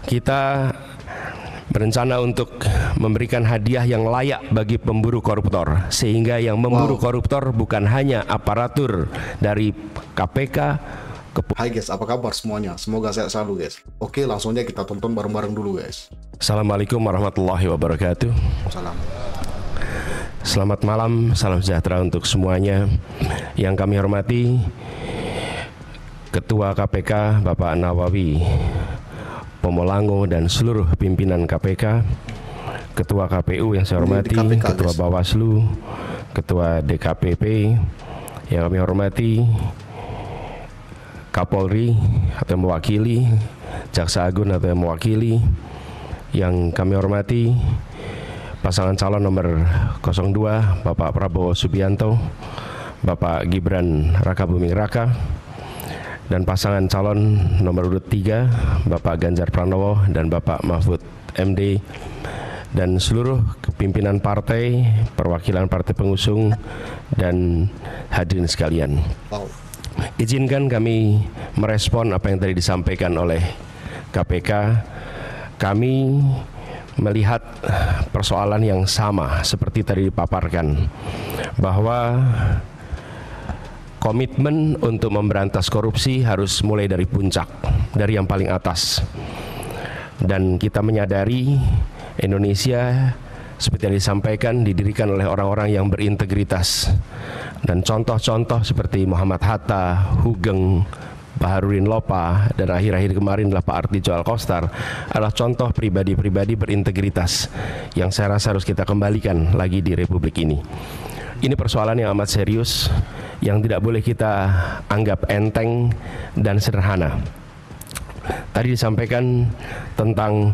kita berencana untuk memberikan hadiah yang layak bagi pemburu koruptor, sehingga yang memburu koruptor bukan hanya aparatur dari KPK. Hai guys, apa kabar semuanya? Semoga sehat selalu guys. Oke, langsung aja kita tonton bareng-bareng dulu guys. Assalamualaikum warahmatullahi wabarakatuh. Salam. Selamat malam, salam sejahtera untuk semuanya. Yang kami hormati Ketua KPK Bapak Nawawi Pomolango dan seluruh pimpinan KPK, Ketua KPU yang saya hormati, Ketua Bawaslu, Ketua DKPP yang kami hormati, Kapolri atau yang mewakili, Jaksa Agung atau yang mewakili, yang kami hormati pasangan calon nomor 02 Bapak Prabowo Subianto, Bapak Gibran Rakabuming Raka, dan pasangan calon nomor urut 3 Bapak Ganjar Pranowo dan Bapak Mahfud MD, dan seluruh pimpinan partai, perwakilan partai pengusung, dan hadirin sekalian. Izinkan kami merespon apa yang tadi disampaikan oleh KPK. Kami melihat persoalan yang sama seperti tadi dipaparkan, bahwa komitmen untuk memberantas korupsi harus mulai dari puncak, dari yang paling atas. Dan kita menyadari Indonesia seperti yang disampaikan didirikan oleh orang-orang yang berintegritas. Dan contoh-contoh seperti Muhammad Hatta, Hugeng, Baharudin Lopa, dan akhir-akhir kemarin adalah Pak Artijo Alkostar adalah contoh pribadi-pribadi berintegritas yang saya rasa harus kita kembalikan lagi di Republik ini. Ini persoalan yang amat serius, yang tidak boleh kita anggap enteng dan sederhana. Tadi disampaikan tentang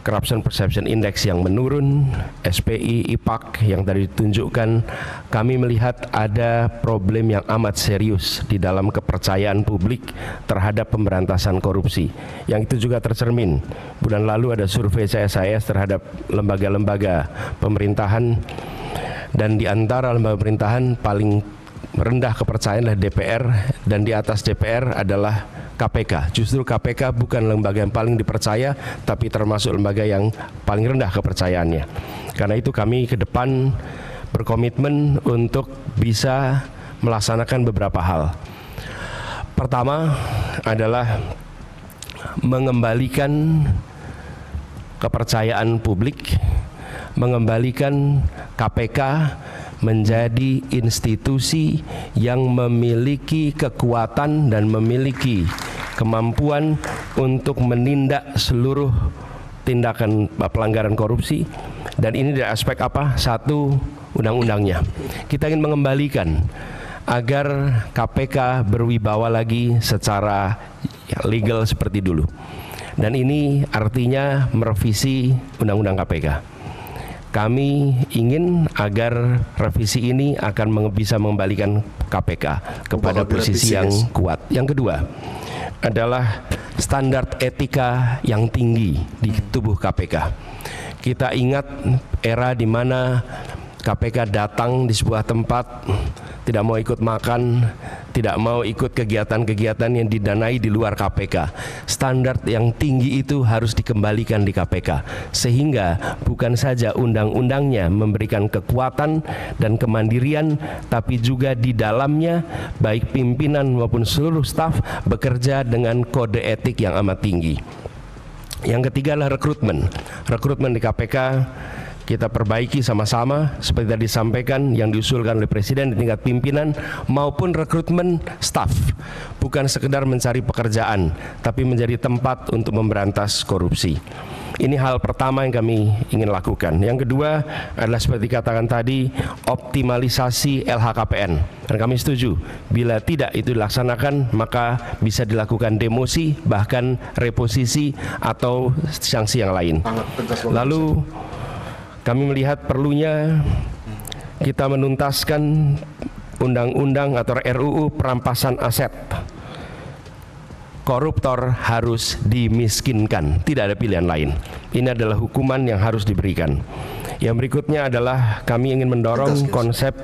Corruption Perception Index yang menurun, SPI, IPAK yang tadi ditunjukkan. Kami melihat ada problem yang amat serius di dalam kepercayaan publik terhadap pemberantasan korupsi. Yang itu juga tercermin. Bulan lalu ada survei CSIS terhadap lembaga-lembaga pemerintahan, dan di antara lembaga pemerintahan paling rendah kepercayaan adalah DPR, dan di atas DPR adalah KPK. Justru KPK bukan lembaga yang paling dipercaya, tapi termasuk lembaga yang paling rendah kepercayaannya. Karena itu kami ke depan berkomitmen untuk bisa melaksanakan beberapa hal. Pertama adalah mengembalikan kepercayaan publik, mengembalikan KPK menjadi institusi yang memiliki kekuatan dan memiliki kemampuan untuk menindak seluruh tindakan pelanggaran korupsi. Dan ini dari aspek apa? Satu, undang-undangnya. Kita ingin mengembalikan agar KPK berwibawa lagi secara legal seperti dulu. Dan ini artinya merevisi undang-undang KPK. Kami ingin agar revisi ini akan bisa mengembalikan KPK kepada posisi yang kuat. Yang kedua adalah standar etika yang tinggi di tubuh KPK. Kita ingat era di mana KPK datang di sebuah tempat, tidak mau ikut makan, tidak mau ikut kegiatan-kegiatan yang didanai di luar KPK. Standar yang tinggi itu harus dikembalikan di KPK, sehingga bukan saja undang-undangnya memberikan kekuatan dan kemandirian, tapi juga di dalamnya baik pimpinan maupun seluruh staf bekerja dengan kode etik yang amat tinggi. Yang ketiga adalah rekrutmen. Rekrutmen di KPK kita perbaiki sama-sama seperti tadi disampaikan yang diusulkan oleh Presiden di tingkat pimpinan maupun rekrutmen staf. Bukan sekedar mencari pekerjaan, tapi menjadi tempat untuk memberantas korupsi. Ini hal pertama yang kami ingin lakukan. Yang kedua adalah seperti katakan tadi, optimalisasi LHKPN. Dan kami setuju, bila tidak itu dilaksanakan maka bisa dilakukan demosi, bahkan reposisi atau sanksi yang lain. Lalu kami melihat perlunya kita menuntaskan undang-undang atau RUU perampasan aset. Koruptor harus dimiskinkan, tidak ada pilihan lain. Ini adalah hukuman yang harus diberikan. Yang berikutnya adalah kami ingin mendorong konsep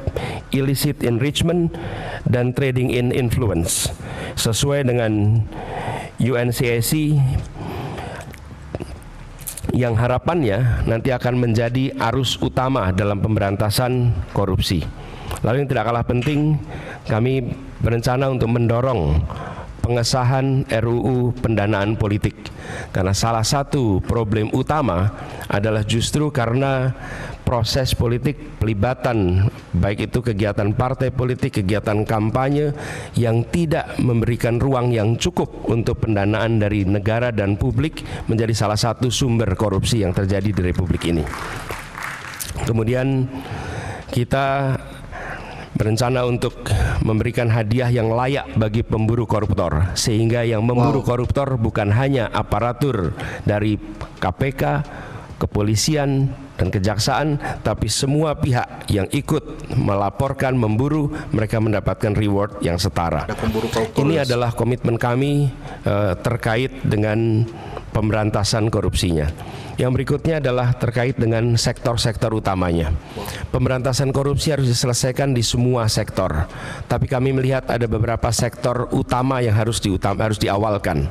illicit enrichment dan trading in influence. Sesuai dengan UNCAC, yang harapannya nanti akan menjadi arus utama dalam pemberantasan korupsi. Lalu yang tidak kalah penting, kami berencana untuk mendorong pengesahan RUU pendanaan politik, karena salah satu problem utama adalah justru karena proses politik, pelibatan baik itu kegiatan partai politik, kegiatan kampanye yang tidak memberikan ruang yang cukup untuk pendanaan dari negara dan publik menjadi salah satu sumber korupsi yang terjadi di Republik ini. Kemudian kita berencana untuk memberikan hadiah yang layak bagi pemburu koruptor, sehingga yang memburu koruptor bukan hanya aparatur dari KPK, kepolisian, dan kejaksaan, tapi semua pihak yang ikut melaporkan, memburu, mereka mendapatkan reward yang setara. Ini adalah komitmen kami terkait dengan pemberantasan korupsinya. Yang berikutnya adalah terkait dengan sektor-sektor utamanya. Pemberantasan korupsi harus diselesaikan di semua sektor, tapi kami melihat ada beberapa sektor utama yang harus diawalkan.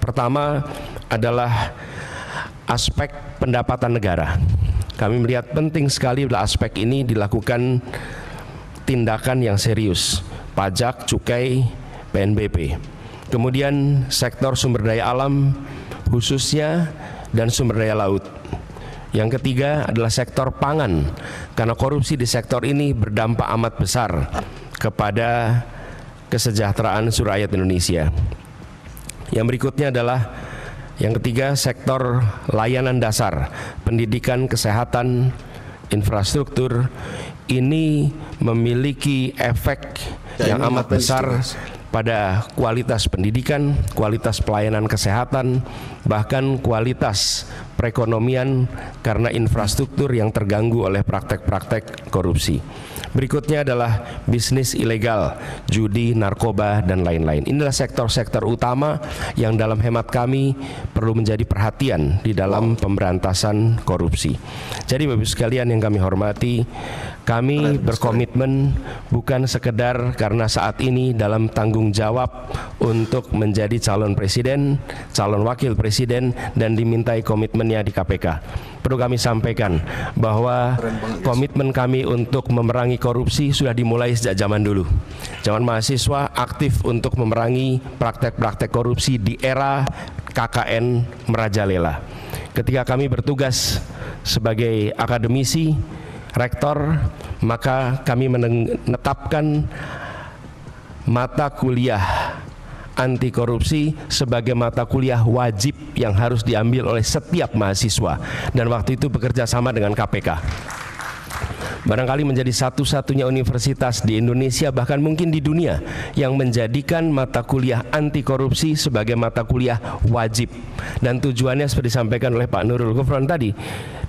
Pertama adalah aspek pendapatan negara. Kami melihat penting sekali adalah aspek ini dilakukan tindakan yang serius, pajak, cukai, PNBP. Kemudian sektor sumber daya alam khususnya dan sumber daya laut. Yang ketiga adalah sektor pangan, karena korupsi di sektor ini berdampak amat besar kepada kesejahteraan seluruh rakyat Indonesia. Yang berikutnya adalah yang ketiga, sektor layanan dasar, pendidikan, kesehatan, infrastruktur. Ini memiliki efek yang amat besar pada kualitas pendidikan, kualitas pelayanan kesehatan, bahkan kualitas perekonomian karena infrastruktur yang terganggu oleh praktek-praktek korupsi. Berikutnya adalah bisnis ilegal, judi, narkoba, dan lain-lain. Inilah sektor-sektor utama yang dalam hemat kami perlu menjadi perhatian di dalam pemberantasan korupsi. Jadi Bapak Ibu sekalian yang kami hormati, kami berkomitmen bukan sekedar karena saat ini dalam tanggung jawab untuk menjadi calon presiden, calon wakil presiden, dan dimintai komitmennya di KPK. Perlu kami sampaikan bahwa komitmen kami untuk memerangi korupsi sudah dimulai sejak zaman dulu. Zaman mahasiswa aktif untuk memerangi praktek-praktek korupsi di era KKN merajalela. Ketika kami bertugas sebagai akademisi, rektor, maka kami menetapkan mata kuliah anti korupsi sebagai mata kuliah wajib yang harus diambil oleh setiap mahasiswa, dan waktu itu bekerja sama dengan KPK. Barangkali menjadi satu-satunya universitas di Indonesia, bahkan mungkin di dunia, yang menjadikan mata kuliah anti korupsi sebagai mata kuliah wajib. Dan tujuannya seperti disampaikan oleh Pak Nurul Gufron tadi,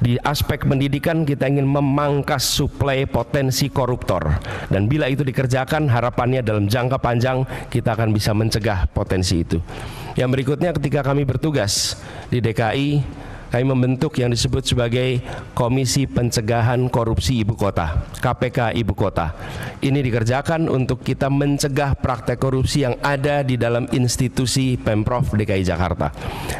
di aspek pendidikan kita ingin memangkas suplai potensi koruptor, dan bila itu dikerjakan, harapannya dalam jangka panjang kita akan bisa mencegah potensi itu. Yang berikutnya, ketika kami bertugas di DKI, kami membentuk yang disebut sebagai Komisi Pencegahan Korupsi Ibu Kota, KPK Ibu Kota. Ini dikerjakan untuk kita mencegah praktek korupsi yang ada di dalam institusi Pemprov DKI Jakarta.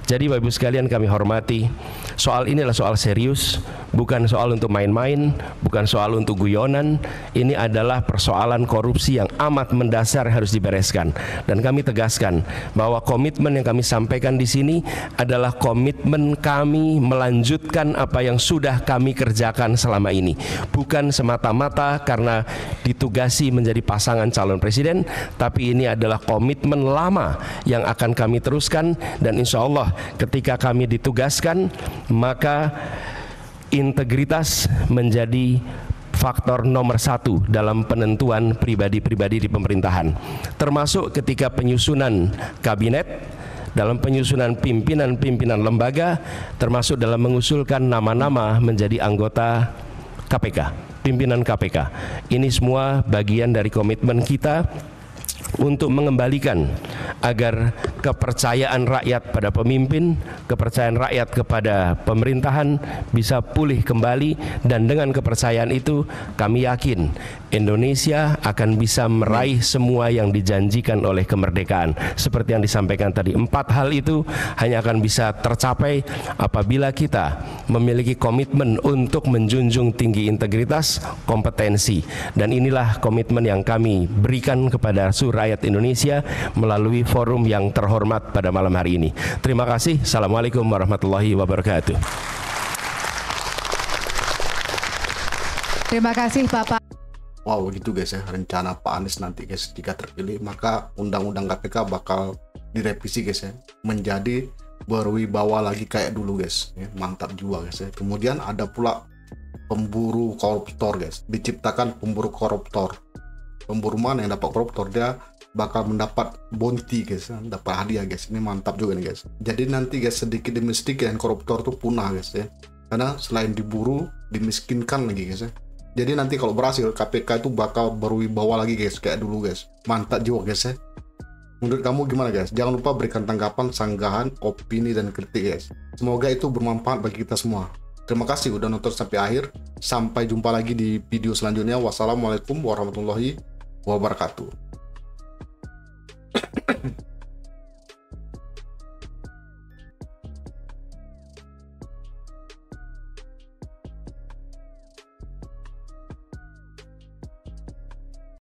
Jadi Bapak Ibu sekalian kami hormati, soal ini adalah soal serius, bukan soal untuk main-main, bukan soal untuk guyonan. Ini adalah persoalan korupsi yang amat mendasar yang harus dibereskan. Dan kami tegaskan bahwa komitmen yang kami sampaikan di sini adalah komitmen kami melanjutkan apa yang sudah kami kerjakan selama ini, bukan semata-mata karena ditugasi menjadi pasangan calon presiden, tapi ini adalah komitmen lama yang akan kami teruskan. Dan insya Allah ketika kami ditugaskan, maka integritas menjadi faktor nomor satu dalam penentuan pribadi-pribadi di pemerintahan, termasuk ketika penyusunan kabinet, dalam penyusunan pimpinan-pimpinan lembaga, termasuk dalam mengusulkan nama-nama menjadi anggota KPK, pimpinan KPK. Ini semua bagian dari komitmen kita untuk mengembalikan agar kepercayaan rakyat pada pemimpin, kepercayaan rakyat kepada pemerintahan bisa pulih kembali. Dan dengan kepercayaan itu kami yakin Indonesia akan bisa meraih semua yang dijanjikan oleh kemerdekaan. Seperti yang disampaikan tadi, 4 hal itu hanya akan bisa tercapai apabila kita memiliki komitmen untuk menjunjung tinggi integritas, kompetensi. Dan inilah komitmen yang kami berikan kepada seluruh rakyat Indonesia melalui forum yang terhormat pada malam hari ini. Terima kasih. Assalamualaikum warahmatullahi wabarakatuh. Terima kasih Bapak. Wow, gitu guys ya, rencana Pak Anies nanti guys jika terpilih, maka undang-undang KPK bakal direvisi guys ya, menjadi berwibawa lagi kayak dulu guys ya. Mantap juga guys ya. Kemudian ada pula pemburu koruptor guys, diciptakan pemburu koruptor. Pemburu mana yang dapat koruptor, dia bakal mendapat bounty guys ya, dapat hadiah guys. Ini mantap juga nih guys. Jadi nanti guys sedikit demi sedikit yang koruptor tuh punah guys ya, karena selain diburu dimiskinkan lagi guys ya. Jadi nanti kalau berhasil, KPK itu bakal berwibawa lagi guys kayak dulu guys. Mantap juga guys ya. Menurut kamu gimana guys? Jangan lupa berikan tanggapan, sanggahan, opini, dan kritik guys. Semoga itu bermanfaat bagi kita semua. Terima kasih udah nonton sampai akhir. Sampai jumpa lagi di video selanjutnya. Wassalamualaikum warahmatullahi wabarakatuh.